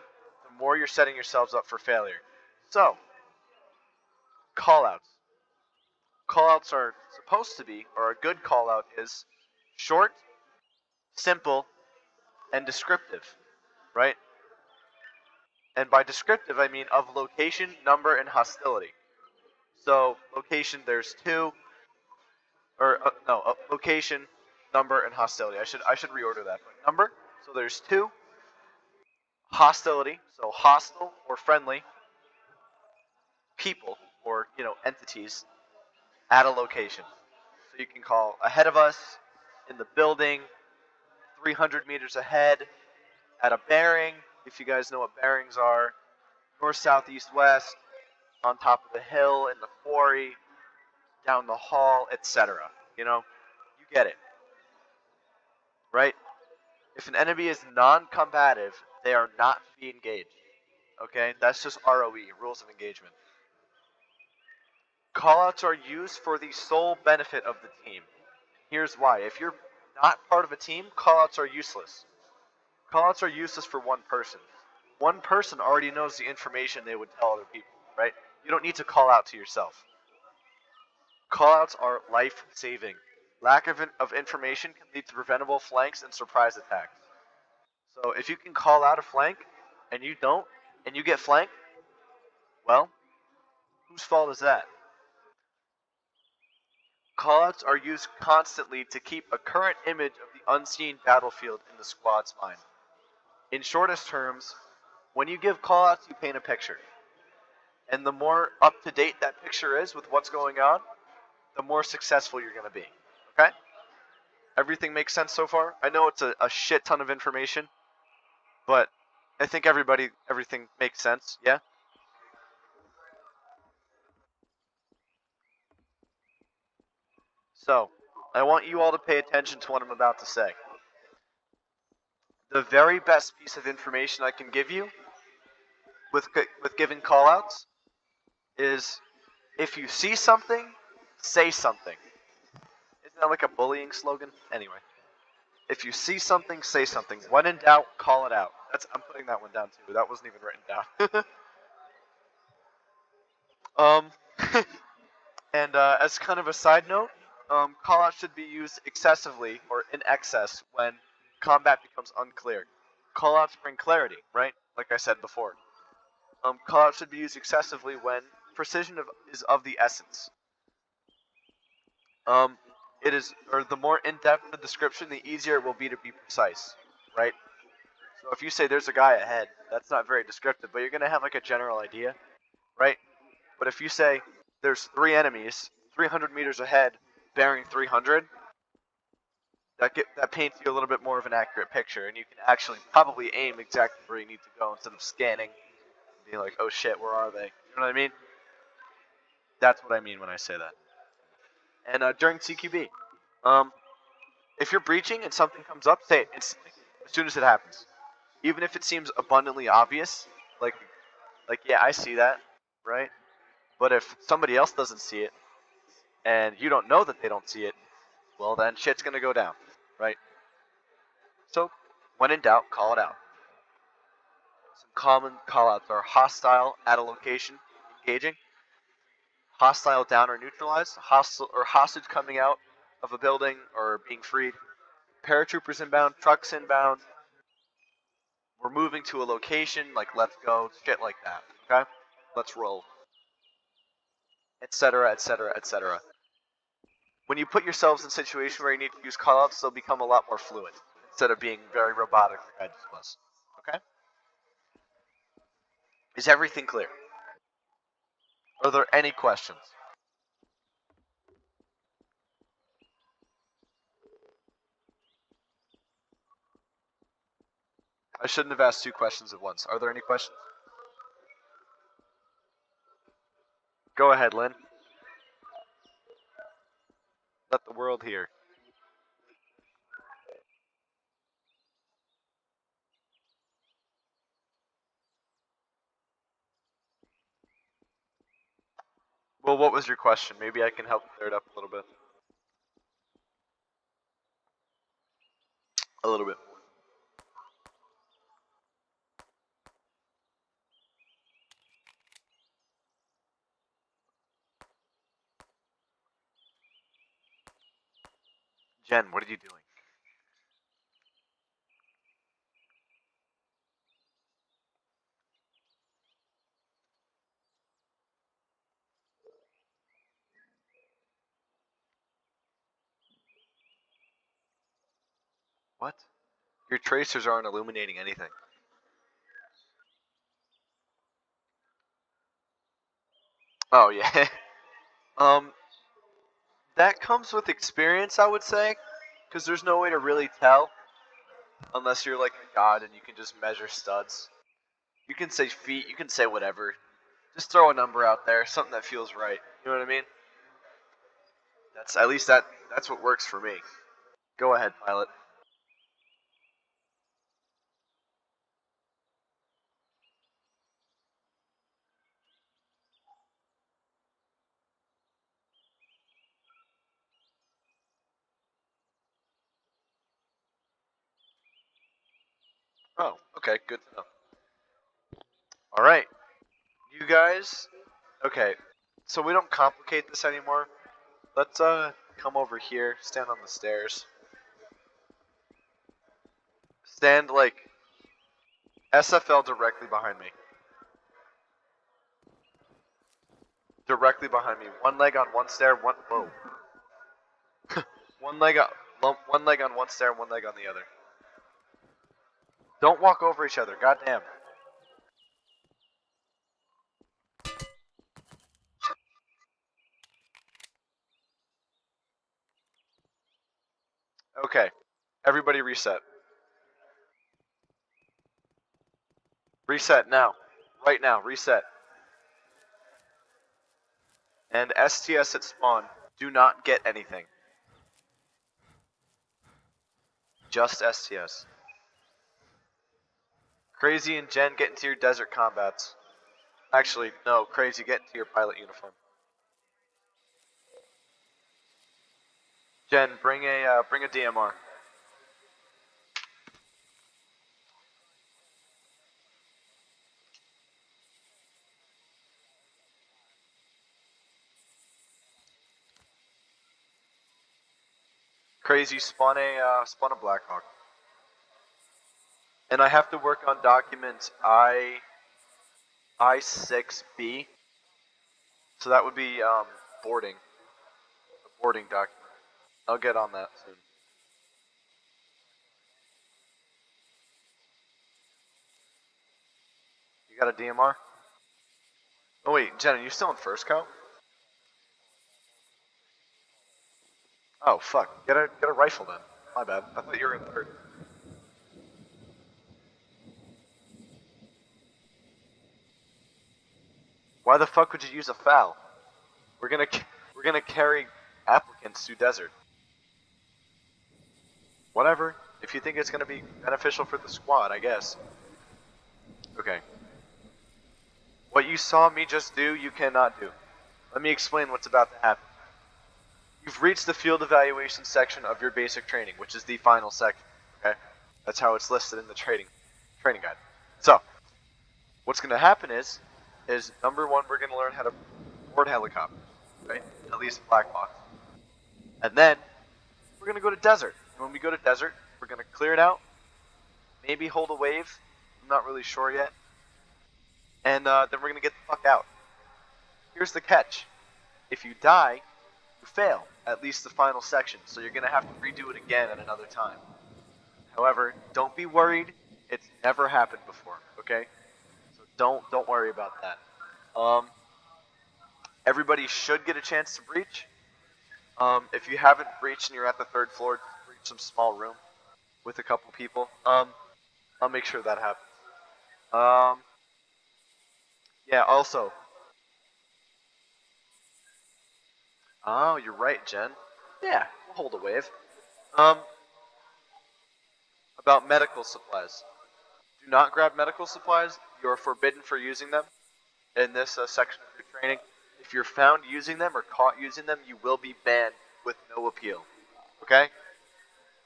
Speaker 1: the more you're setting yourselves up for failure. So, callouts. Callouts are supposed to be, or a good callout is, short, simple, and descriptive, right? And by descriptive, I mean of location, number, and hostility. So, location, there's 2, or no, location, number, and hostility. I should reorder that. But number, so there's 2. Hostility, so hostile or friendly people or entities at a location. So you can call ahead of us, in the building, 300 meters ahead, at a bearing, if you guys know what bearings are, north, south, east, west, on top of the hill, in the quarry, down the hall, etc. You get it, right? If an enemy is non-combative, they are not to be engaged. Okay, that's just ROE, rules of engagement. Callouts are used for the sole benefit of the team. Here's why. If you're not part of a team, callouts are useless. Callouts are useless for one person. One person already knows the information they would tell other people, right? You don't need to call out to yourself. Callouts are life-saving. Lack of information can lead to preventable flanks and surprise attacks. So if you can call out a flank, and you don't, and you get flanked, well, whose fault is that? Callouts are used constantly to keep a current image of the unseen battlefield in the squad's mind. In shortest terms, when you give callouts, you paint a picture. And the more up-to-date that picture is with what's going on, the more successful you're going to be. Okay? Everything makes sense so far? I know it's a shit ton of information, but I think everything makes sense, yeah? So, I want you all to pay attention to what I'm about to say. The very best piece of information I can give you with giving callouts is if you see something, say something. Isn't that like a bullying slogan? Anyway, if you see something, say something. When in doubt, call it out. I'm putting that one down too. That wasn't even written down. And as kind of a side note, callouts should be used excessively or in excess when combat becomes unclear. Callouts bring clarity, right? Like I said before. Callouts should be used excessively when precision is of the essence. The more in-depth the description, the easier it will be to be precise, right? So if you say there's a guy ahead, that's not very descriptive, but you're going to have like a general idea, right? But if you say there's 3 enemies, 300 meters ahead, bearing 300, that paints you a little bit more of an accurate picture, and you can actually probably aim exactly where you need to go instead of scanning and being like, oh shit, where are they? You know what I mean? That's what I mean when I say that. And during CQB, if you're breaching and something comes up, say it instantly as soon as it happens, even if it seems abundantly obvious. Like yeah, I see that, right? But if somebody else doesn't see it, and you don't know that they don't see it, well then shit's gonna go down, right? So, when in doubt, call it out. Some common callouts are hostile at a location, engaging, hostile down or neutralized, hostile or hostage coming out of a building or being freed, paratroopers inbound, trucks inbound, we're moving to a location, like let's go, shit like that, okay? Let's roll, etc., etc., etc. When you put yourselves in a situation where you need to use callouts, they'll become a lot more fluid instead of being very robotic like I just was. Okay? Is everything clear? Are there any questions? I shouldn't have asked two questions at once. Are there any questions? Go ahead, Lynn. Let the world hear. Well, what was your question? Maybe I can help clear it up a little bit. A little bit. Jen, what are you doing? What? Your tracers aren't illuminating anything. Oh, yeah. um, that comes with experience, I would say, because there's no way to really tell unless you're like a god and you can just measure studs. You can say feet, you can say whatever. Just throw a number out there, something that feels right. You know what I mean? That's at least that's what works for me. Go ahead, pilot. Oh, okay, good to know. All right, you guys. Okay, so we don't complicate this anymore. Let's come over here, stand on the stairs. Stand like SFL directly behind me. Directly behind me. One leg on one stair, one whoa. One leg on one stair, one leg on the other. Don't walk over each other, goddamn. Okay, everybody reset. Reset now. Right now, reset. And STS at spawn, do not get anything. Just STS. Crazy and Jen, get into your desert combats. Actually, no, Crazy, get into your pilot uniform. Jen, bring a DMR. Crazy, spawn a Blackhawk. And I have to work on document I6B. So that would be boarding. A boarding document. I'll get on that soon. You got a DMR? Oh wait, Jen, are you still in first co? Oh fuck, get a rifle then. My bad. I thought you were in third. Why the fuck would you use a FAL? We're gonna carry applicants to desert. Whatever. If you think it's going to be beneficial for the squad, I guess. Okay. What you saw me just do, you cannot do. Let me explain what's about to happen. You've reached the field evaluation section of your basic training, which is the final section. Okay? That's how it's listed in the training guide. So, what's going to happen is number one, we're going to learn how to board helicopters, right? At least black box. And then we're going to go to desert. And when we go to desert, we're going to clear it out, maybe hold a wave. I'm not really sure yet. And then we're going to get the fuck out. Here's the catch. If you die, you fail, at least the final section, so you're going to have to redo it again at another time. However, don't be worried. It's never happened before, okay? So don't worry about that. Everybody should get a chance to breach. If you haven't breached and you're at the 3rd floor, just breach some small room with a couple people. I'll make sure that happens. Yeah, also. Oh, you're right, Jen. Yeah, we'll hold a wave. About medical supplies. Do not grab medical supplies. You are forbidden for using them in this section of your training. If you're found using them or caught using them, you will be banned with no appeal. Okay?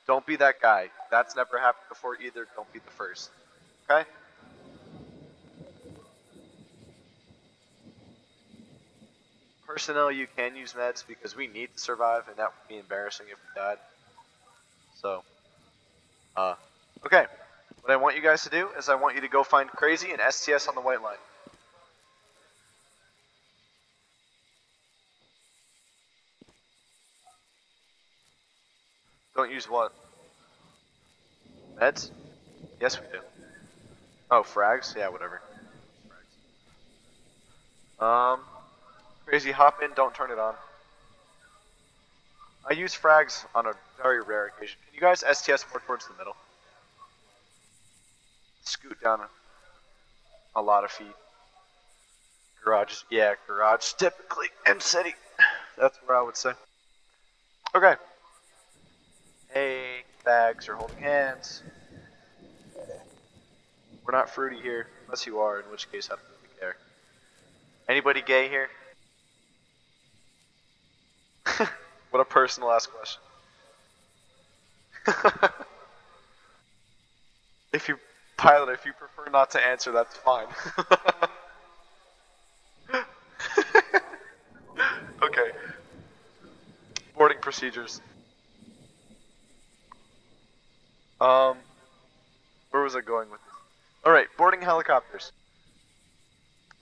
Speaker 1: Don't be that guy. That's never happened before either. Don't be the first. Okay? Personnel, you can use meds because we need to survive, and that would be embarrassing if we died. So, okay. What I want you guys to do is I want you to go find Crazy and STS on the white line. Don't use what? Meds? Yes, we do. Oh, frags? Yeah, whatever. Crazy, hop in, don't turn it on. I use frags on a very rare occasion. Can you guys STS more towards the middle? Scoot down a lot of feet. Garage, yeah, garage, typically. M-City. That's where I would say. Okay. Hey, bags are holding hands. We're not fruity here, unless you are, in which case I don't really care. Anybody gay here? What a personal ass question. If you prefer not to answer, that's fine. Okay. Boarding procedures. Where was I going with this? Alright, boarding helicopters.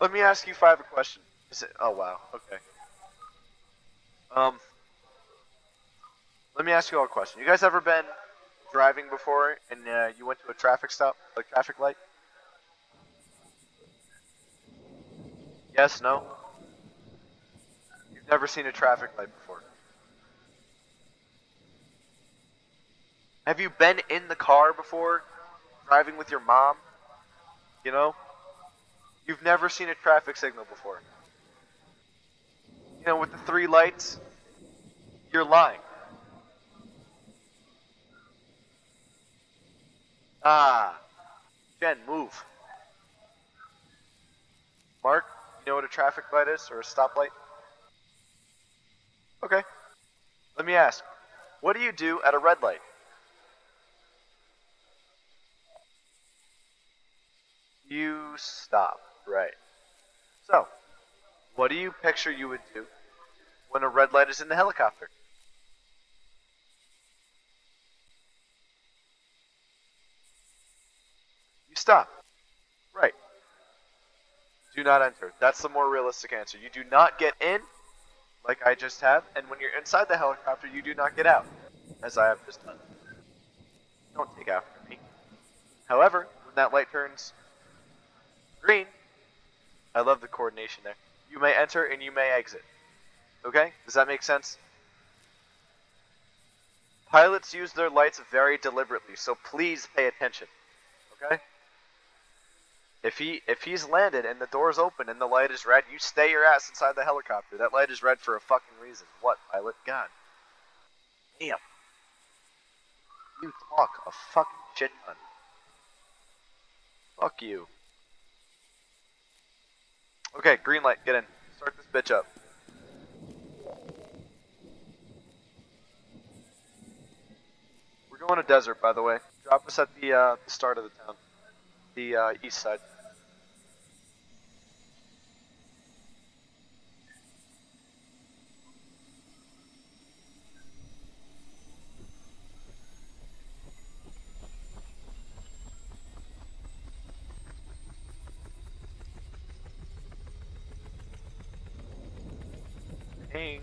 Speaker 1: Let me ask you 5 a question. Is it? Oh wow, okay. Let me ask you all a question. You guys ever been driving before and you went to a traffic stop, like traffic light? Yes, no? You've never seen a traffic light before. Have you been in the car before, driving with your mom? You know? You've never seen a traffic signal before. You know, with the 3 lights, you're lying. Ah. Jen, move. Mark, you know what a traffic light is, or a stoplight? Okay. Let me ask, what do you do at a red light? You stop, right. So, what do you picture you would do when a red light is in the helicopter? You stop. Right. Do not enter. That's the more realistic answer. You do not get in, like I just have, and when you're inside the helicopter, you do not get out, as I have just done. Don't take after me. However, when that light turns green, I love the coordination there. You may enter and you may exit. Okay? Does that make sense? Pilots use their lights very deliberately, so please pay attention. Okay? If he's landed and the door's open and the light is red, you stay your ass inside the helicopter. That light is red for a fucking reason. What, pilot? God. Damn. You talk a fucking shit ton. Fuck you. Okay, green light, get in. Start this bitch up. We're going to desert, by the way. Drop us at the start of the town. The east side. Dang.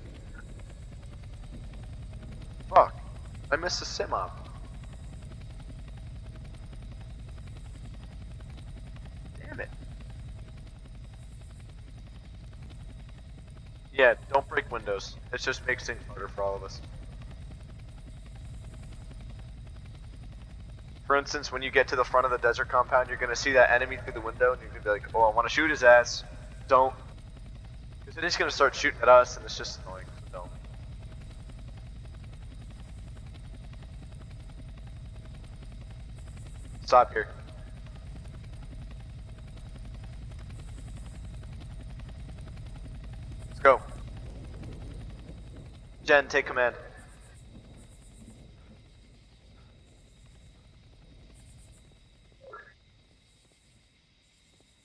Speaker 1: Fuck. I missed a sim-op. Damn it. Yeah, don't break windows. It just makes things harder for all of us. For instance, when you get to the front of the desert compound, you're gonna see that enemy through the window, and you're gonna be like, oh, I wanna shoot his ass. Don't. Because it is gonna start shooting at us, and it's just annoying, so don't. Stop here. Let's go. Jen, take command.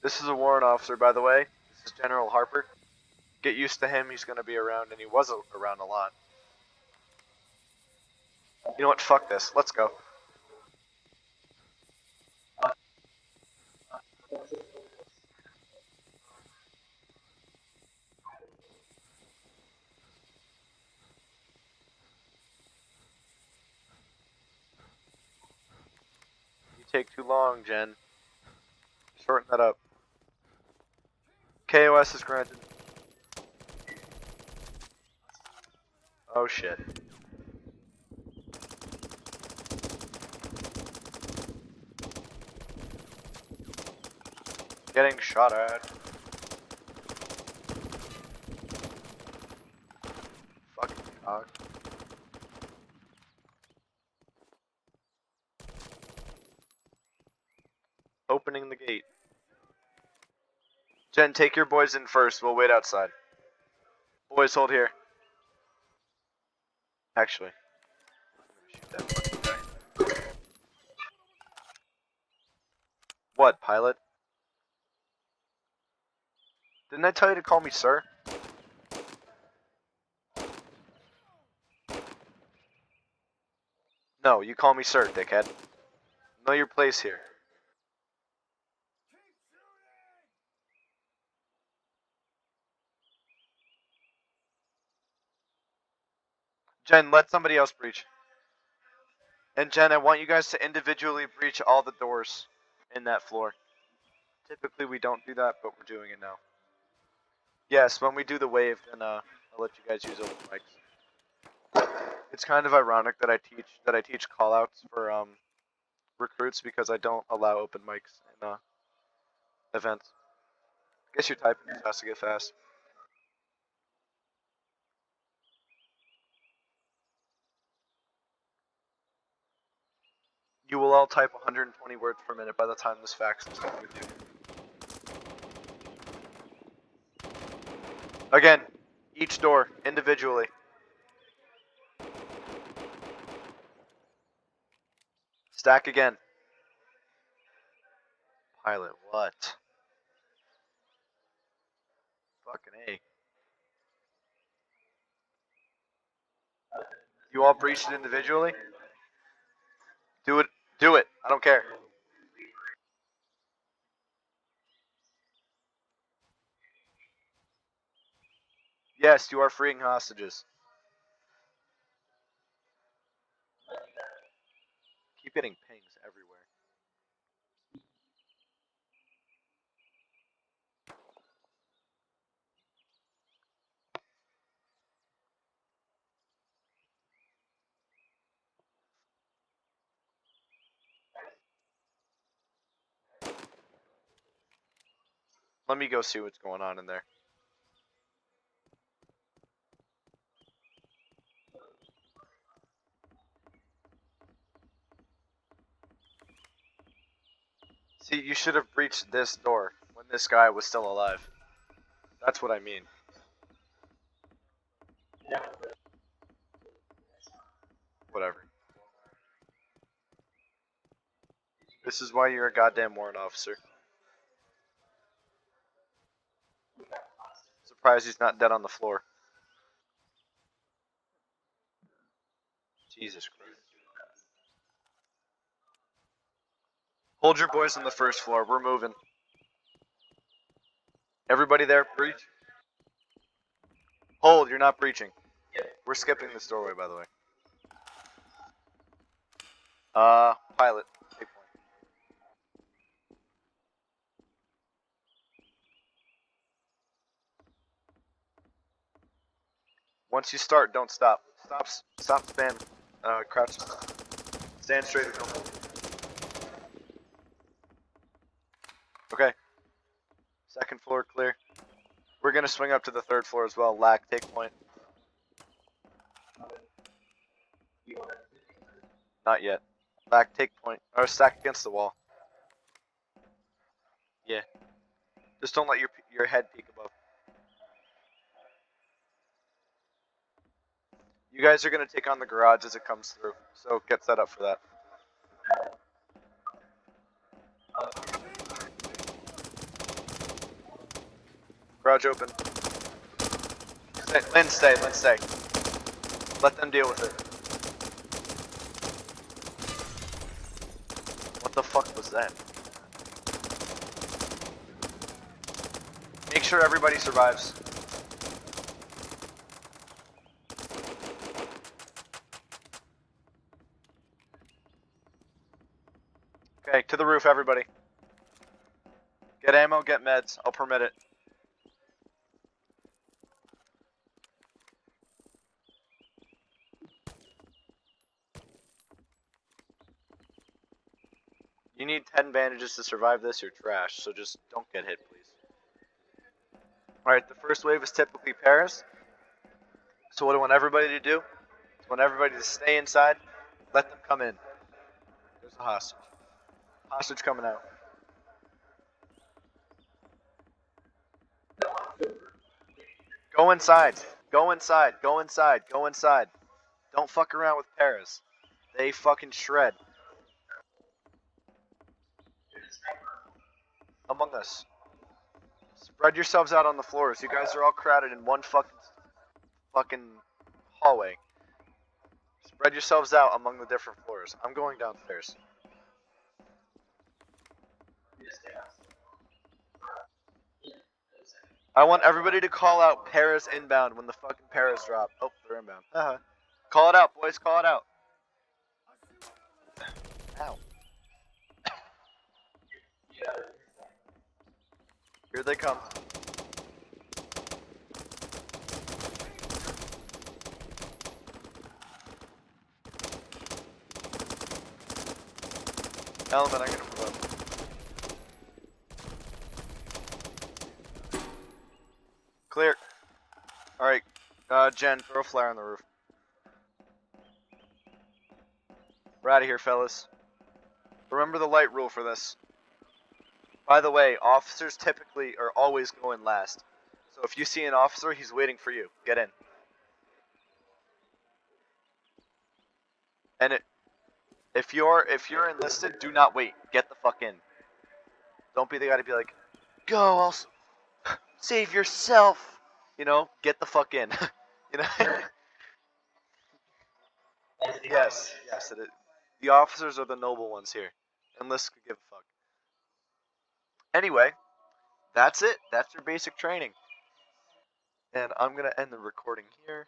Speaker 1: This is a warrant officer, by the way. This is General Harper. Get used to him, he's gonna be around, and he was around a lot. You know what, fuck this, let's go. You take too long, Jen. Shorten that up. KOS is granted. Oh shit. Getting shot at. Fucking cock. Opening the gate. Jen, take your boys in first. We'll wait outside. Boys, hold here. Actually. Shoot that fucking guy. What, pilot? Didn't I tell you to call me sir? No, you call me sir, dickhead. Know your place here. Jen, let somebody else breach. And Jen, I want you guys to individually breach all the doors in that floor. Typically we don't do that, but we're doing it now. Yes, when we do the wave, then I'll let you guys use open mics. It's kind of ironic that I teach callouts for recruits because I don't allow open mics in events. I guess your typing just has to get fast. You will all type 120 words per minute by the time this fax is done with you. Again, each door individually. Stack again. Pilot, what? Fucking A. You all breached it individually? Do it. Do it. I don't care. Yes, you are freeing hostages. Keep getting pings everywhere. Let me go see what's going on in there. See, you should have breached this door when this guy was still alive. That's what I mean. Whatever. This is why you're a goddamn warrant officer. Surprised he's not dead on the floor. Jesus Christ. Hold your boys on the first floor. We're moving. Everybody there, breach. Hold, you're not breaching. We're skipping this doorway, by the way. Pilot. Take point. Once you start, don't stop. Stop spam. Crouch. Stand straight or don't move. Okay. Second floor clear. We're gonna swing up to the third floor as well. Lack, take point. Not yet. Lack, take point. Or stack against the wall. Yeah. Just don't let your head peek above. You guys are gonna take on the garage as it comes through, so get set up for that. Garage open. Lynn, stay. Let them deal with it. What the fuck was that? Make sure everybody survives. Okay, to the roof, everybody. Get ammo, get meds. I'll permit it. You need 10 bandages to survive this, you're trash, so just don't get hit, please. Alright, the first wave is typically Paris. So what I want everybody to do is I want everybody to stay inside, let them come in. There's a hostage. Hostage coming out. Go inside. Go inside. Go inside. Go inside. Don't fuck around with Paris. They fucking shred. Among Us. Spread yourselves out on the floors. You guys are all crowded in one fucking hallway. Spread yourselves out among the different floors. I'm going downstairs. I want everybody to call out Paris inbound when the fucking Paris drop. Oh, they're inbound. Call it out, boys. Call it out. Ow. Here they come. Element, I'm gonna move up. Clear. Alright, Jen, throw a flare on the roof. We're out of here, fellas. Remember the light rule for this. By the way, officers typically are always going last. So if you see an officer, he's waiting for you. Get in. And if you're enlisted, do not wait. Get the fuck in. Don't be the guy to be like, go, I'll save yourself. You know, get the fuck in. You know. Yes, it is. The officers are the noble ones here. Enlist could give a fuck. Anyway, that's it. That's your basic training. And I'm gonna end the recording here.